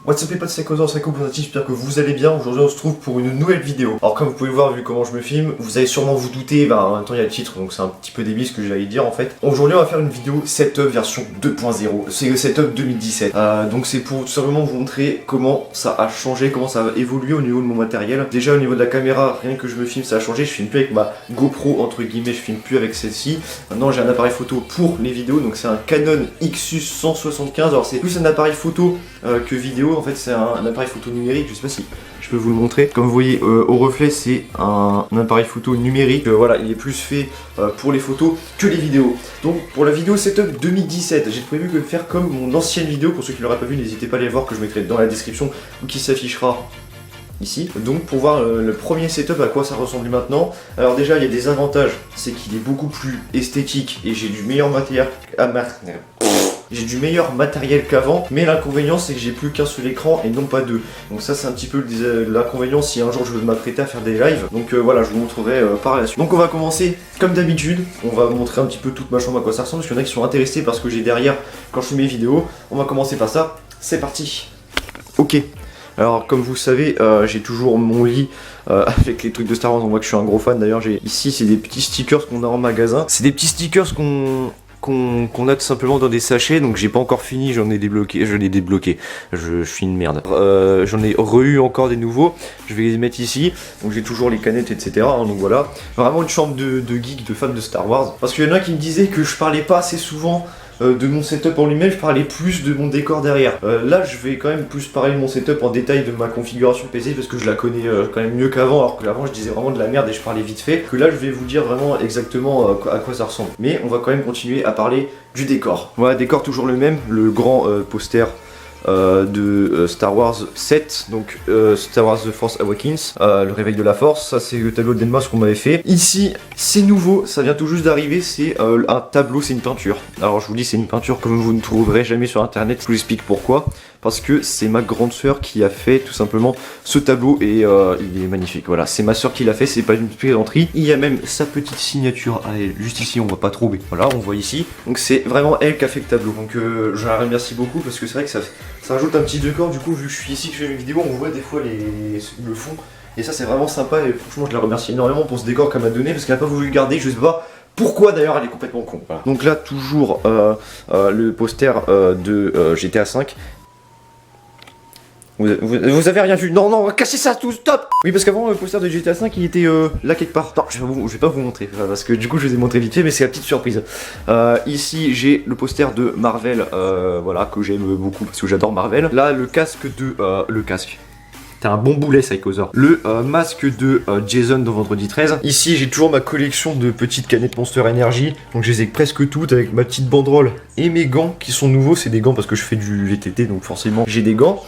What's up les potes, c'est Cosor, c'est Coposatif, j'espère que vous allez bien. Aujourd'hui on se trouve pour une nouvelle vidéo. Alors comme vous pouvez voir, vu comment je me filme, vous allez sûrement vous douter, en même temps il y a le titre, donc c'est un petit peu débile ce que j'allais dire en fait. Aujourd'hui on va faire une vidéo setup version 2.0, c'est le setup 2017. Donc c'est pour tout simplement vous montrer comment ça a changé, comment ça a évolué au niveau de mon matériel. Déjà au niveau de la caméra, rien que je me filme, ça a changé, je filme plus avec ma GoPro entre guillemets, je filme plus avec celle-ci. Maintenant j'ai un appareil photo pour les vidéos, donc c'est un Canon Xus 175, alors c'est plus un appareil photo que vidéo. En fait c'est un appareil photo numérique, je sais pas si je peux vous le montrer. Comme vous voyez au reflet c'est un appareil photo numérique, voilà, il est plus fait pour les photos que les vidéos. Donc pour la vidéo setup 2017, j'ai prévu de faire comme mon ancienne vidéo, pour ceux qui l'auraient pas vu n'hésitez pas à aller voir, que je mettrai dans la description ou qui s'affichera ici. Donc pour voir le premier setup à quoi ça ressemble maintenant. Alors déjà il y a des avantages, c'est qu'il est beaucoup plus esthétique et j'ai du meilleur matériel qu'avant, mais l'inconvénient c'est que j'ai plus qu'un seul écran et non pas deux. Donc ça c'est un petit peu l'inconvénient si un jour je veux m'apprêter à faire des lives. Donc voilà, je vous montrerai par la suite. Donc on va commencer comme d'habitude, on va vous montrer un petit peu toute ma chambre à quoi ça ressemble, parce qu'il y en a qui sont intéressés par ce que j'ai derrière quand je fais mes vidéos. On va commencer par ça, c'est parti. Ok. Alors comme vous savez, j'ai toujours mon lit avec les trucs de Star Wars, on voit que je suis un gros fan. D'ailleurs ici c'est des petits stickers qu'on a en magasin. C'est des petits stickers qu'on a tout simplement dans des sachets, donc j'ai pas encore fini, je l'ai débloqué, je suis une merde. J'en ai re-eu encore des nouveaux, je vais les mettre ici, donc j'ai toujours les canettes etc, donc voilà. Vraiment une chambre de geek, de fan de Star Wars. Parce qu'il y en a qui me disaient que je parlais pas assez souvent de mon setup en lui-même, je parlais plus de mon décor derrière. Là je vais quand même plus parler de mon setup en détail, de ma configuration PC, parce que je la connais quand même mieux qu'avant, alors que avant je disais vraiment de la merde et je parlais vite fait. Que là je vais vous dire vraiment exactement à quoi ça ressemble. Mais on va quand même continuer à parler du décor. Voilà, décor toujours le même, le grand poster de Star Wars 7, donc Star Wars The Force Awakens, le réveil de la force. Ça c'est le tableau de Denmas qu'on m'avait fait. Ici c'est nouveau, ça vient tout juste d'arriver, c'est un tableau, c'est une peinture. Alors je vous dis c'est une peinture comme vous ne trouverez jamais sur internet, je vous explique pourquoi. Parce que c'est ma grande sœur qui a fait tout simplement ce tableau et il est magnifique. Voilà, c'est ma sœur qui l'a fait, c'est pas une plaisanterie. Il y a même sa petite signature à elle, juste ici, on voit pas trop, mais voilà, on voit ici. Donc c'est vraiment elle qui a fait le tableau. Donc je la remercie beaucoup parce que c'est vrai que ça rajoute un petit décor. Du coup, vu que je suis ici, que je fais mes vidéos, on voit des fois le fond. Et ça c'est vraiment sympa et franchement je la remercie énormément pour ce décor qu'elle m'a donné, parce qu'elle a pas voulu le garder, je sais pas pourquoi d'ailleurs, elle est complètement con. Voilà. Donc là toujours le poster de GTA 5. Vous avez rien vu? Non, non, cassez ça tout, stop! Oui, parce qu'avant, le poster de GTA 5, il était là quelque part. Non, je vais pas vous montrer, parce que du coup, je vous ai montré vite fait, mais c'est la petite surprise. Ici, j'ai le poster de Marvel, voilà, que j'aime beaucoup, parce que j'adore Marvel. Là, le casque de... le casque. T'as un bon boulet, Psychosaur. Le masque de Jason dans Vendredi 13. Ici, j'ai toujours ma collection de petites canettes Monster Energy. Donc, je les ai presque toutes avec ma petite banderole et mes gants qui sont nouveaux. C'est des gants parce que je fais du VTT, donc forcément, j'ai des gants.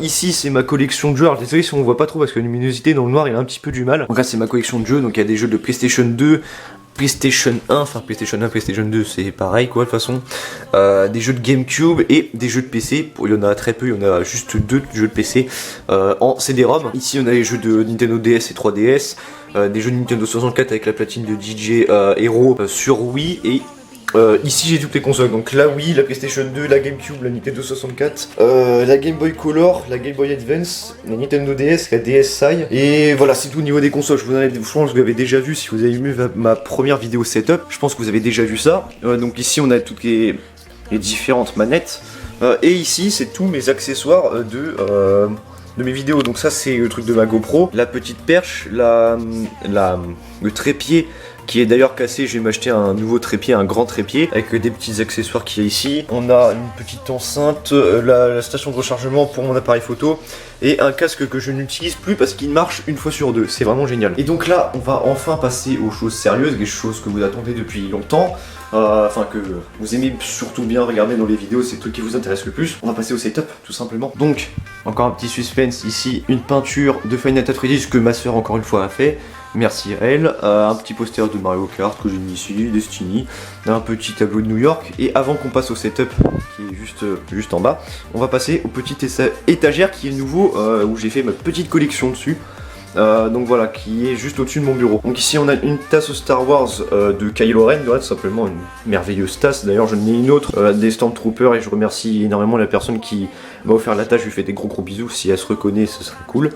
Ici, c'est ma collection de jeux. Alors, désolé si on voit pas trop parce que la luminosité dans le noir, il a un petit peu du mal. Donc là, c'est ma collection de jeux. Donc, il y a des jeux de PlayStation 2. PlayStation 1, enfin PlayStation 1, PlayStation 2 c'est pareil quoi de toute façon, des jeux de GameCube et des jeux de PC, il y en a très peu, il y en a juste 2 jeux de PC en CD-ROM. Ici on a les jeux de Nintendo DS et 3DS, des jeux de Nintendo 64 avec la platine de DJ Hero sur Wii, et ici j'ai toutes les consoles, donc la Wii, la PlayStation 2, la GameCube, la Nintendo 64, la Game Boy Color, la Game Boy Advance, la Nintendo DS, la DSi, et voilà c'est tout au niveau des consoles. Je pense que vous avez déjà vu, si vous avez vu ma première vidéo setup, je pense que vous avez déjà vu ça. Donc ici on a toutes les différentes manettes, et ici c'est tous mes accessoires de mes vidéos. Donc ça c'est le truc de ma GoPro, la petite perche, le trépied qui est d'ailleurs cassé, je vais m'acheter un nouveau trépied, un grand trépied, avec des petits accessoires qu'il y a ici. On a une petite enceinte, la station de rechargement pour mon appareil photo, et un casque que je n'utilise plus parce qu'il marche une fois sur deux, c'est vraiment génial. Et donc là, on va enfin passer aux choses sérieuses, les choses que vous attendez depuis longtemps, enfin que vous aimez surtout bien regarder dans les vidéos, c'est le truc qui vous intéresse le plus. On va passer au setup, tout simplement. Donc, encore un petit suspense ici, une peinture de Final Fantasy Freddy's que ma soeur encore une fois a fait. Merci à elle, un petit poster de Mario Kart que j'ai mis ici, Destiny, un petit tableau de New York. Et avant qu'on passe au setup qui est juste en bas, on va passer au petit étagère qui est nouveau, où j'ai fait ma petite collection dessus. donc voilà, qui est juste au-dessus de mon bureau. Donc ici on a une tasse Star Wars de Kylo Ren, tout simplement une merveilleuse tasse. D'ailleurs j'en ai une autre des Stormtroopers et je remercie énormément la personne qui m'a offert la tasse. Je lui fais des gros bisous, si elle se reconnaît ce serait cool.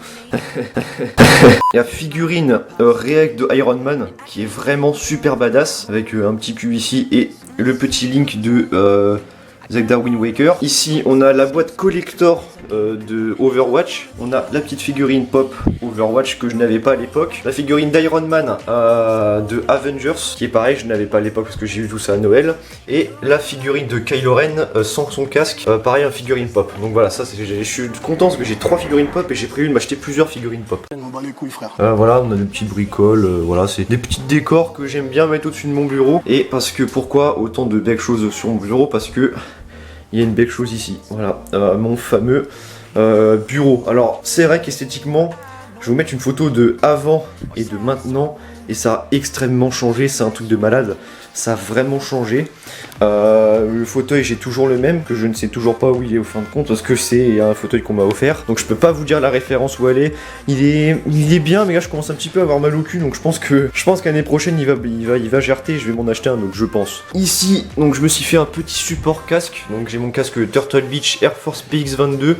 La figurine React de Iron Man qui est vraiment super badass avec un petit cube ici et le petit Link de Zelda Wind Waker. Ici on a la boîte collector de Overwatch. On a la petite figurine pop Overwatch que je n'avais pas à l'époque. La figurine d'Iron Man de Avengers qui est pareil, je n'avais pas à l'époque parce que j'ai eu tout ça à Noël. Et la figurine de Kylo Ren sans son casque, pareil, un figurine pop. Donc voilà, ça je suis content parce que j'ai 3 figurines pop et j'ai prévu de m'acheter plusieurs figurines pop. On bat les couilles, frère. Voilà, on a des petites bricoles, voilà, c'est des petits décors que j'aime bien mettre au-dessus de mon bureau. Et parce que pourquoi autant de belles choses sur mon bureau? Parce que il y a une belle chose ici, voilà, mon fameux bureau. Alors c'est vrai qu'esthétiquement, je vais vous mettre une photo de avant et de maintenant, et ça a extrêmement changé, c'est un truc de malade, ça a vraiment changé. Le fauteuil, j'ai toujours le même, que je ne sais toujours pas où il est au fin de compte, parce que c'est un fauteuil qu'on m'a offert, donc je peux pas vous dire la référence où elle est. Il est bien, mais là je commence un petit peu à avoir mal au cul, donc je pense qu'année prochaine il va gerter, je vais m'en acheter un autre, je pense. Ici, donc je me suis fait un petit support casque, donc j'ai mon casque Turtle Beach Air Force PX22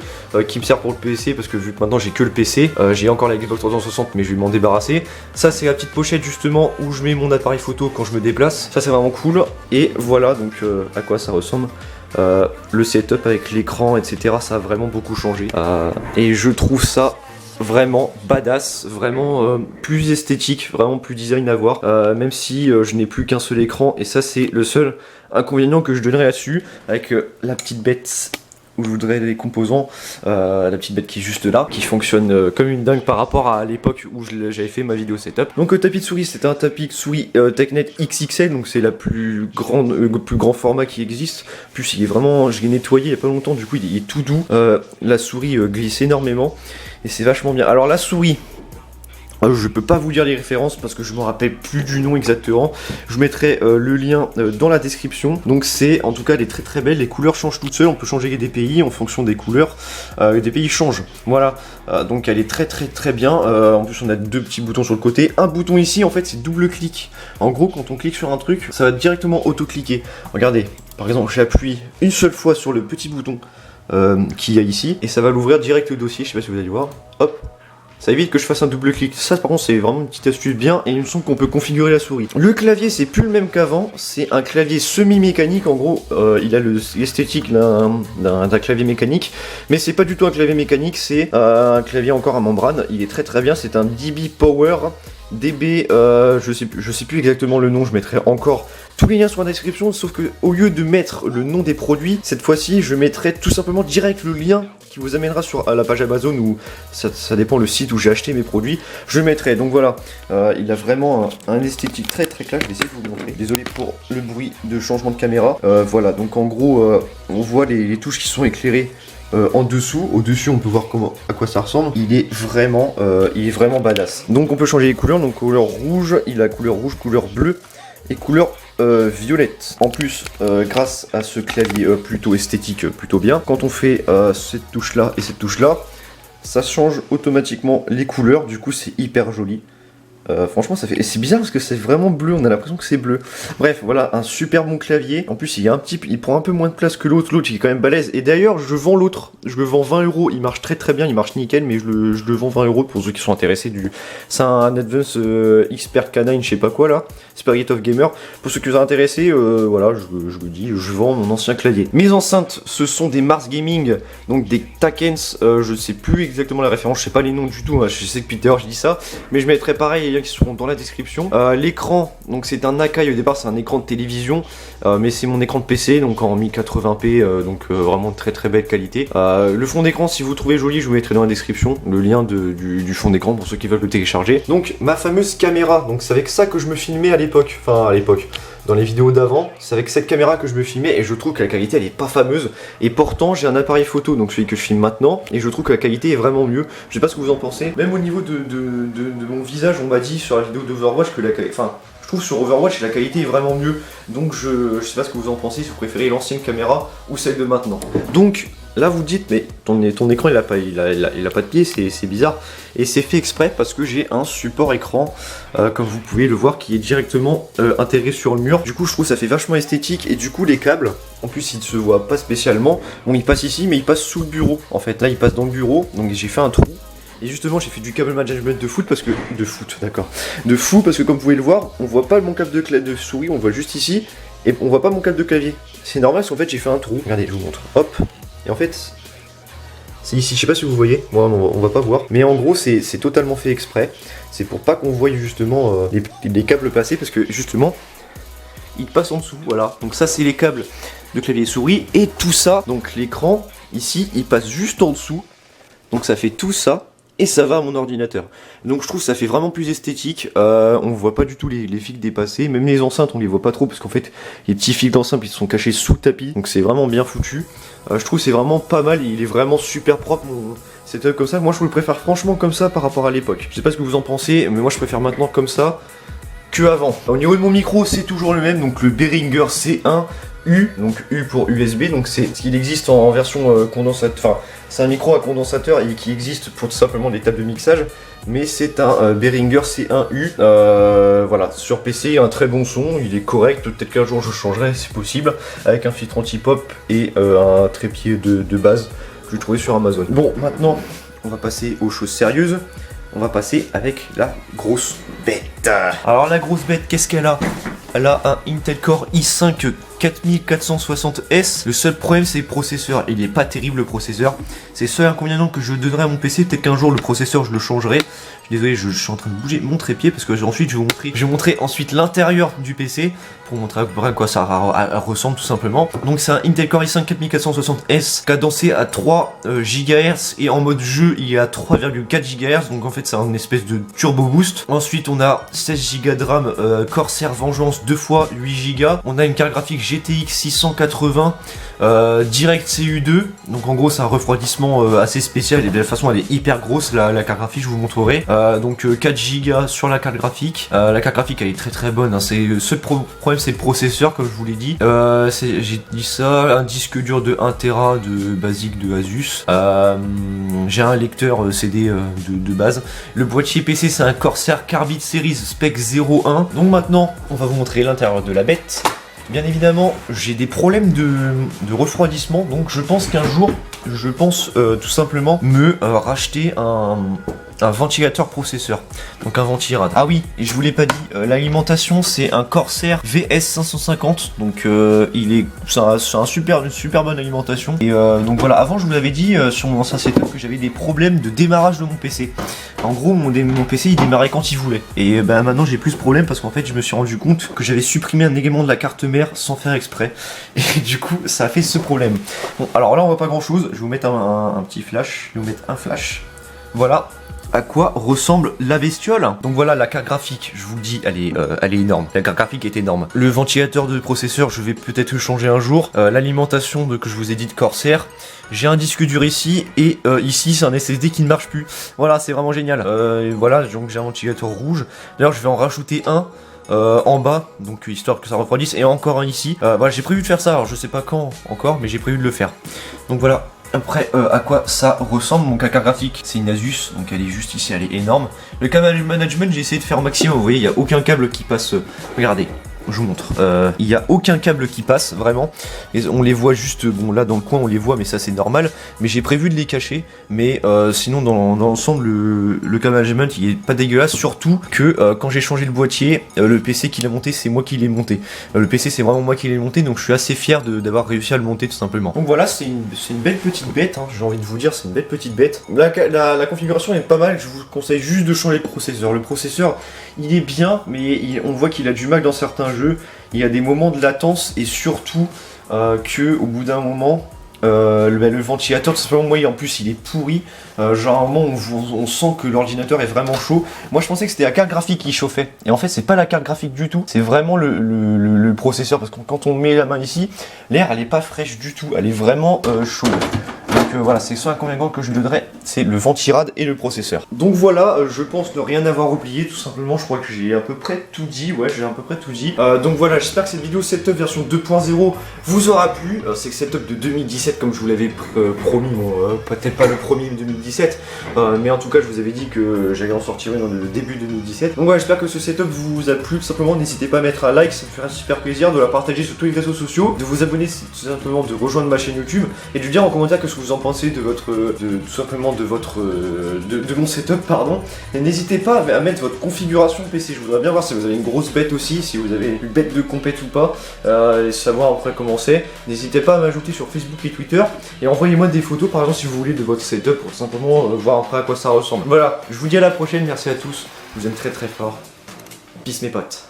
qui me sert pour le PC, parce que vu que maintenant j'ai que le PC, j'ai encore la Xbox 360, mais je vais m'en débarrasser. Ça c'est la petite pochette justement où je mets mon appareil photo quand je me déplace, ça c'est vraiment cool. Et voilà donc à quoi ça ressemble. Le setup avec l'écran, etc. ça a vraiment beaucoup changé. Et je trouve ça vraiment badass, vraiment plus esthétique, vraiment plus design à voir. Même si je n'ai plus qu'un seul écran, et ça c'est le seul inconvénient que je donnerais là-dessus, avec la petite bête où je voudrais les composants, la petite bête qui est juste là, qui fonctionne comme une dingue par rapport à l'époque où j'avais fait ma vidéo setup. Donc le tapis de souris, c'est un tapis de souris TechNet XXL, donc c'est la plus grande, le plus grand format qui existe. En plus il est vraiment, je l'ai nettoyé il y a pas longtemps, du coup il est tout doux. La souris glisse énormément et c'est vachement bien. Alors la souris, je peux pas vous dire les références parce que je me rappelle plus du nom exactement. Je mettrai le lien dans la description. Donc c'est en tout cas elle est très très belle. Les couleurs changent toutes seules. On peut changer des pays en fonction des couleurs. Des pays changent. Voilà. Donc elle est très très très bien. En plus on a 2 petits boutons sur le côté. Un bouton ici en fait c'est double clic. En gros quand on clique sur un truc ça va directement auto-cliquer. Regardez. Par exemple j'appuie une seule fois sur le petit bouton qu'il y a ici et ça va l'ouvrir direct le dossier. Je sais pas si vous allez voir. Hop. Ça évite que je fasse un double clic. Ça par contre c'est vraiment une petite astuce bien. Et il me semble qu'on peut configurer la souris. Le clavier c'est plus le même qu'avant. C'est un clavier semi-mécanique. En gros il a l'esthétique d'un clavier mécanique. Mais c'est pas du tout un clavier mécanique. C'est un clavier encore à membrane. Il est très très bien. C'est un DB Power DB, je sais plus exactement le nom, je mettrai encore tous les liens sur la description, sauf que au lieu de mettre le nom des produits, cette fois-ci je mettrai tout simplement direct le lien qui vous amènera sur la page Amazon, ou ça dépend le site où j'ai acheté mes produits, je mettrai. Donc voilà, il a vraiment un esthétique très très clair, je vais essayer de vous le montrer. Désolé pour le bruit de changement de caméra. Voilà, donc en gros on voit les touches qui sont éclairées en dessous. Au-dessus on peut voir à quoi ça ressemble. Il est vraiment badass. Donc on peut changer les couleurs, donc couleur rouge, il a couleur rouge, couleur bleue et couleur violette. En plus grâce à ce clavier plutôt esthétique, plutôt bien, quand on fait cette touche là et cette touche là, ça change automatiquement les couleurs, du coup c'est hyper joli. Franchement ça fait, et c'est bizarre parce que c'est vraiment bleu, on a l'impression que c'est bleu. Bref, voilà, un super bon clavier. En plus il prend un peu moins de place que l'autre il est quand même balèze. Et d'ailleurs je vends l'autre, je le vends 20 €, il marche très très bien, il marche nickel, mais je le vends 20 € pour ceux qui sont intéressés. C'est un Advance Expert Canine, je sais pas quoi là, Spirit of Gamer. Pour ceux qui sont intéressés, voilà, je vous dis, je vends mon ancien clavier. Mes enceintes, ce sont des Mars Gaming, donc des Takens, je sais plus exactement la référence, je sais pas les noms du tout, hein. Je sais que Peter je dis ça, mais je mettrai pareil qui seront dans la description. L'écran, donc c'est un Akai, au départ c'est un écran de télévision, mais c'est mon écran de PC, donc en 1080p, donc vraiment très très belle qualité. Le fond d'écran, si vous trouvez joli, je vous mettrai dans la description le lien du fond d'écran pour ceux qui veulent le télécharger. Donc ma fameuse caméra, donc c'est avec ça que je me filmais à l'époque, dans les vidéos d'avant, c'est avec cette caméra que je me filmais, et je trouve que la qualité elle est pas fameuse, et pourtant j'ai un appareil photo, donc celui que je filme maintenant, et je trouve que la qualité est vraiment mieux. Je sais pas ce que vous en pensez, même au niveau de mon visage, on m'a dit sur la vidéo d'Overwatch que je trouve sur Overwatch la qualité est vraiment mieux, donc je sais pas ce que vous en pensez, si vous préférez l'ancienne caméra ou celle de maintenant. Donc là vous dites mais ton écran il a pas de pied, c'est bizarre. Et c'est fait exprès parce que j'ai un support écran, comme vous pouvez le voir, qui est directement intégré sur le mur. Du coup je trouve ça fait vachement esthétique. Et du coup les câbles, en plus ils ne se voient pas spécialement. Bon, ils passent ici mais ils passent sous le bureau. En fait là ils passent dans le bureau, donc j'ai fait un trou. Et justement j'ai fait du câble management de foot parce que... De foot, d'accord. De fou parce que comme vous pouvez le voir, on voit pas mon câble de souris, on le voit juste ici. Et on voit pas mon câble de clavier. C'est normal parce qu'en fait j'ai fait un trou. Regardez, je vous montre. Hop. Et en fait, c'est ici, je sais pas si vous voyez. Moi on va pas voir. Mais en gros c'est totalement fait exprès. C'est pour pas qu'on voie justement les câbles passer parce que justement, ils passent en dessous. Voilà. Donc ça c'est les câbles de clavier et souris. Et tout ça, donc l'écran, ici, il passe juste en dessous. Donc ça fait tout ça. Et ça va à mon ordinateur. Donc je trouve que ça fait vraiment plus esthétique. On voit pas du tout les fils dépasser. Même les enceintes on les voit pas trop parce qu'en fait les petits fils d'enceinte ils sont cachés sous le tapis. Donc c'est vraiment bien foutu. Je trouve que c'est vraiment pas mal. Il est vraiment super propre mon setup comme ça. Moi je le préfère franchement comme ça par rapport à l'époque. Je sais pas ce que vous en pensez, mais moi je préfère maintenant comme ça que avant. Au niveau de mon micro c'est toujours le même. Donc le Behringer C1 U, donc U pour USB, donc c'est ce qu'il existe en version condensateur, enfin c'est un micro à condensateur et qui existe pour tout simplement des tables de mixage, mais c'est un Behringer C1U, voilà, sur PC, un très bon son, il est correct, peut-être qu'un jour je changerai, c'est possible, avec un filtre anti-pop et un trépied de base que j'ai trouvé sur Amazon. Bon, maintenant on va passer aux choses sérieuses. On va passer avec la grosse bête. Alors la grosse bête, qu'est-ce qu'elle a? Elle a un Intel Core i5 4460S. Le seul problème c'est le processeur. Il est pas terrible le processeur. C'est le seul inconvénient que je donnerai à mon PC. Peut-être qu'un jour le processeur je le changerai. Je suis désolé, je suis en train de bouger mon trépied parce que ensuite je vais vous montrer ensuite l'intérieur du PC pour montrer à peu près à quoi ça ressemble tout simplement. Donc c'est un Intel Core i5 4460S cadencé à 3 GHz et en mode jeu il est à 3,4 GHz. Donc en fait c'est une espèce de turbo boost. Ensuite on a 16 Go de RAM Corsair Vengeance 2 fois 8 Go. On a une carte graphique GTX 680 Direct CU2. Donc en gros c'est un refroidissement assez spécial et de toute façon elle est hyper grosse la carte graphique, je vous montrerai. Donc 4 Go sur la carte graphique. La carte graphique elle est très bonne, hein. C'est ce problème c'est le processeur comme je vous l'ai dit. J'ai dit ça, un disque dur de 1 Tera de basique de Asus. J'ai un lecteur CD de base. Le boîtier PC c'est un Corsair Carbide Series Spec 01. Donc maintenant on va vous montrer l'intérieur de la bête. Bien évidemment, j'ai des problèmes de refroidissement, donc je pense qu'un jour, tout simplement me racheter un ventilateur processeur, donc un ventirad. Ah oui, et je vous l'ai pas dit, l'alimentation c'est un Corsair VS550, donc c'est une super bonne alimentation. Et donc voilà, avant je vous l'avais dit sur mon ancien setup que j'avais des problèmes de démarrage de mon PC. En gros mon PC il démarrait quand il voulait. Et maintenant j'ai plus ce problème parce qu'en fait je me suis rendu compte que j'avais supprimé un élément de la carte mère sans faire exprès. Et du coup ça a fait ce problème. Bon alors là on voit pas grand chose, je vais vous mettre un petit flash, je vais vous mettre un flash. Voilà à quoi ressemble la bestiole. Donc voilà la carte graphique, je vous le dis, elle est énorme. La carte graphique est énorme. Le ventilateur de processeur, je vais peut-être le changer un jour. L'alimentation que je vous ai dit de Corsair. J'ai un disque dur ici et ici c'est un SSD qui ne marche plus. Voilà, c'est vraiment génial. Voilà, donc j'ai un ventilateur rouge. D'ailleurs je vais en rajouter un. En bas, donc histoire que ça refroidisse, et encore un ici. Voilà, j'ai prévu de faire ça, alors je sais pas quand encore, mais j'ai prévu de le faire. Donc voilà. Après, à quoi ça ressemble? Donc la carte graphique, c'est une Asus, donc elle est juste ici, elle est énorme. Le câble management, j'ai essayé de faire au maximum, vous voyez, il n'y a aucun câble qui passe. Regardez, je vous montre. Il n'y a aucun câble qui passe, vraiment. Et on les voit juste, bon là dans le coin on les voit, mais ça c'est normal. Mais j'ai prévu de les cacher. Mais sinon dans l'ensemble, le câble management il est pas dégueulasse. Surtout que quand j'ai changé le boîtier, le PC qui l'a monté, c'est moi qui l'ai monté. Le PC c'est vraiment moi qui l'ai monté, donc je suis assez fier d'avoir réussi à le monter tout simplement. Donc voilà, c'est une belle petite bête, hein, j'ai envie de vous dire, c'est une belle petite bête. La configuration est pas mal, je vous conseille juste de changer le processeur. Le processeur il est bien, mais on voit qu'il a du mal dans certains jeux. Il y a des moments de latence et surtout que au bout d'un moment le ventilateur tout simplement, moi en plus il est pourri. Genre à un moment on sent que l'ordinateur est vraiment chaud. Moi je pensais que c'était la carte graphique qui chauffait et en fait c'est pas la carte graphique du tout, c'est vraiment le processeur, parce que quand on met la main ici, l'air elle est pas fraîche du tout, elle est vraiment chaude. Donc voilà, c'est ça inconvénient que je lui donnerais, c'est le ventirad et le processeur. Donc voilà, je pense ne rien avoir oublié, tout simplement, je crois que j'ai à peu près tout dit, ouais, j'ai à peu près tout dit. Donc voilà, j'espère que cette vidéo setup version 2.0 vous aura plu. C'est que setup de 2017, comme je vous l'avais promis, bon, peut-être pas le premier 2017, mais en tout cas, je vous avais dit que j'allais en sortir une dans le début 2017. Donc voilà, j'espère que ce setup vous a plu. Tout simplement, n'hésitez pas à mettre un like, ça me ferait un super plaisir, de la partager sur tous les réseaux sociaux, de vous abonner, tout simplement, de rejoindre ma chaîne YouTube et de dire en commentaire qu'est-ce que vous en pensez de votre, tout simplement de votre, de mon setup, pardon. Et n'hésitez pas à mettre votre configuration PC. Je voudrais bien voir si vous avez une grosse bête aussi, si vous avez une bête de compète ou pas, et savoir après comment c'est. N'hésitez pas à m'ajouter sur Facebook et Twitter et envoyez-moi des photos, par exemple, si vous voulez, de votre setup pour simplement voir après à quoi ça ressemble. Voilà, je vous dis à la prochaine. Merci à tous. Je vous aime très très fort. Peace mes potes.